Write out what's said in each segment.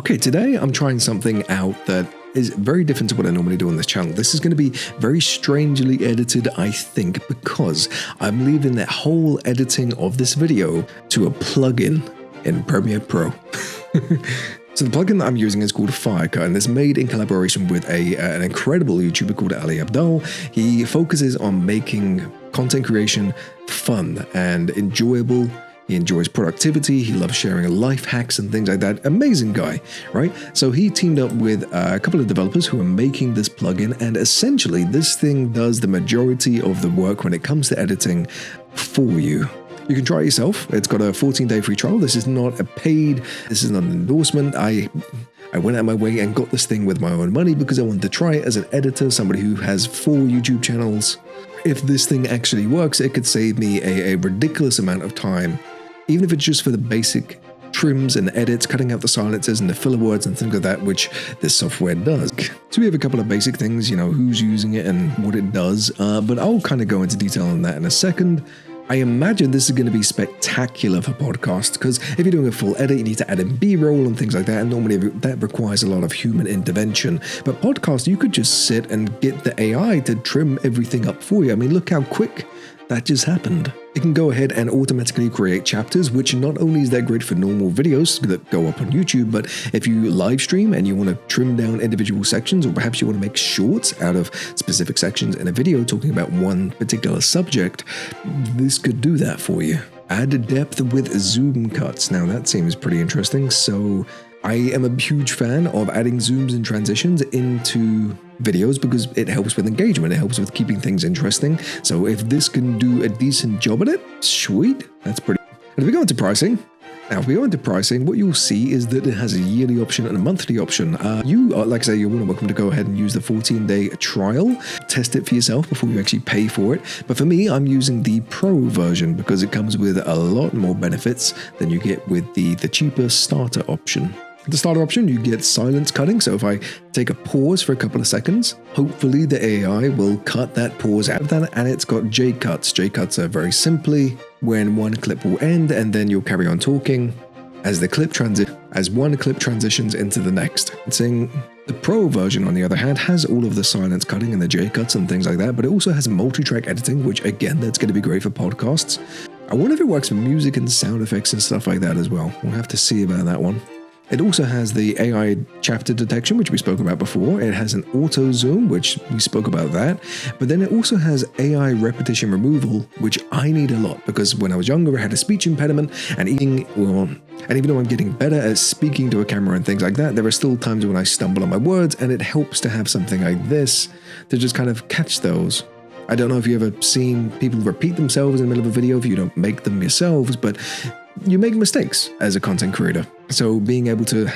Okay, today I'm trying something out that is very different to what I normally do on this channel. This is going to be very strangely edited, I think, because I'm leaving that whole editing of this video to a plugin in Premiere Pro. So the plugin that I'm using is called FireCut, and it's made in collaboration with an incredible YouTuber called Abdaal. He focuses on making content creation fun and enjoyable. He enjoys productivity, he loves sharing life hacks and things like that. Amazing guy, right? So he teamed up with a couple of developers who are making this plugin, and essentially this thing does the majority of the work when it comes to editing for you. You can try it yourself. It's got a 14-day free trial. This is not a paid, this is not an endorsement. I went out of my way and got this thing with my own money because I wanted to try it as an editor, somebody who has 4 YouTube channels. If this thing actually works, it could save me a ridiculous amount of time, even if it's just for the basic trims and edits, cutting out the silences and the filler words and things like that, which this software does. So we have a couple of basic things, who's using it and what it does, but I'll kind of go into detail on that in a second. I imagine this is going to be spectacular for podcasts, because if you're doing a full edit, you need to add in B-roll and things like that, and normally that requires a lot of human intervention. But podcasts, you could just sit and get the AI to trim everything up for you. I mean, look how quick that just happened. It can go ahead and automatically create chapters, which not only is that great for normal videos that go up on YouTube, but if you live stream and you want to trim down individual sections, or perhaps you want to make shorts out of specific sections in a video talking about one particular subject, this could do that for you. Add depth with zoom cuts. Now that seems pretty interesting. So I am a huge fan of adding zooms and transitions into videos because it helps with engagement, it helps with keeping things interesting. So if this can do a decent job at it, sweet, that's pretty. And if we go into pricing, what you'll see is that it has a yearly option and a monthly option. You are, like I say, you're more than welcome to go ahead and use the 14-day trial, test it for yourself before you actually pay for it. But for me, I'm using the Pro version because it comes with a lot more benefits than you get with the cheaper starter option. The starter option, you get silence cutting, so if I take a pause for a couple of seconds, hopefully the AI will cut that pause out of that, and it's got J-cuts. J-cuts are very simply when one clip will end and then you'll carry on talking as one clip transitions into the next. The Pro version, on the other hand, has all of the silence cutting and the J-cuts and things like that, but it also has multi-track editing, which again, that's going to be great for podcasts. I wonder if it works for music and sound effects and stuff like that as well. We'll have to see about that one. It also has the AI chapter detection, which we spoke about before. It has an auto zoom, which we spoke about that. But then it also has AI repetition removal, which I need a lot because when I was younger, I had a speech impediment, and even though I'm getting better at speaking to a camera and things like that, there are still times when I stumble on my words, and it helps to have something like this to just kind of catch those. I don't know if you've ever seen people repeat themselves in the middle of a video if you don't make them yourselves, but you make mistakes as a content creator. So being able to,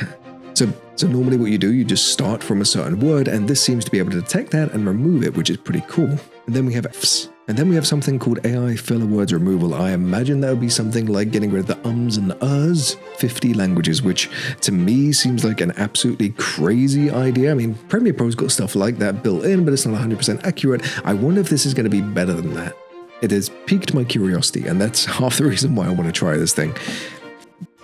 so normally what you do, you just start from a certain word, and this seems to be able to detect that and remove it, which is pretty cool. And then we have Fs. And then we have something called AI filler words removal. I imagine that would be something like getting rid of the ums and uhs, 50 languages, which to me seems like an absolutely crazy idea. I mean, Premiere Pro's got stuff like that built in, but it's not 100% accurate. I wonder if this is going to be better than that. It has piqued my curiosity, and that's half the reason why I want to try this thing.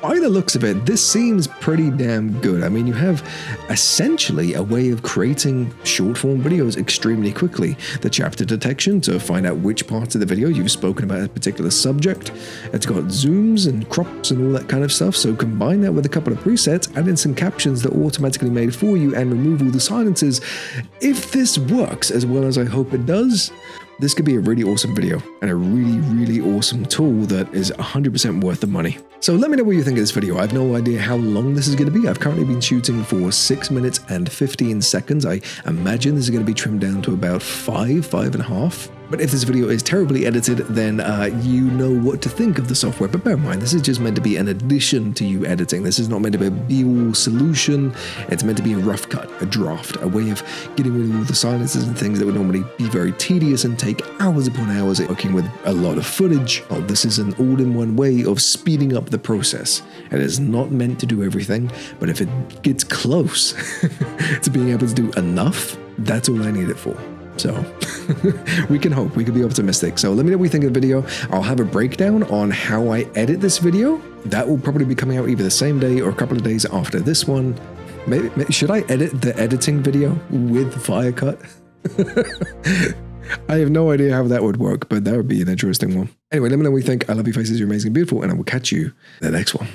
By the looks of it, this seems pretty damn good. I mean, you have essentially a way of creating short-form videos extremely quickly. The chapter detection to find out which parts of the video you've spoken about a particular subject. It's got zooms and crops and all that kind of stuff, so combine that with a couple of presets, add in some captions that are automatically made for you, and remove all the silences. If this works as well as I hope it does, this could be a really awesome video and a really, really awesome tool that is 100% worth the money. So let me know what you think of this video. I have no idea how long this is going to be. I've currently been shooting for 6 minutes and 15 seconds. I imagine this is going to be trimmed down to about 5.5. But if this video is terribly edited, then you know what to think of the software. But bear in mind, this is just meant to be an addition to you editing. This is not meant to be a be-all solution. It's meant to be a rough cut, a draft, a way of getting rid of all the silences and things that would normally be very tedious and take hours upon hours working with a lot of footage. Well, this is an all-in-one way of speeding up the process. It is not meant to do everything, but if it gets close to being able to do enough, that's all I need it for. So we can hope, we can be optimistic. So let me know what you think of the video. I'll have a breakdown on how I edit this video. That will probably be coming out either the same day or a couple of days after this one. Maybe should I edit the editing video with FireCut? I have no idea how that would work, but that would be an interesting one. Anyway, let me know what you think. I love your faces. You're amazing, beautiful, and I will catch you in the next one.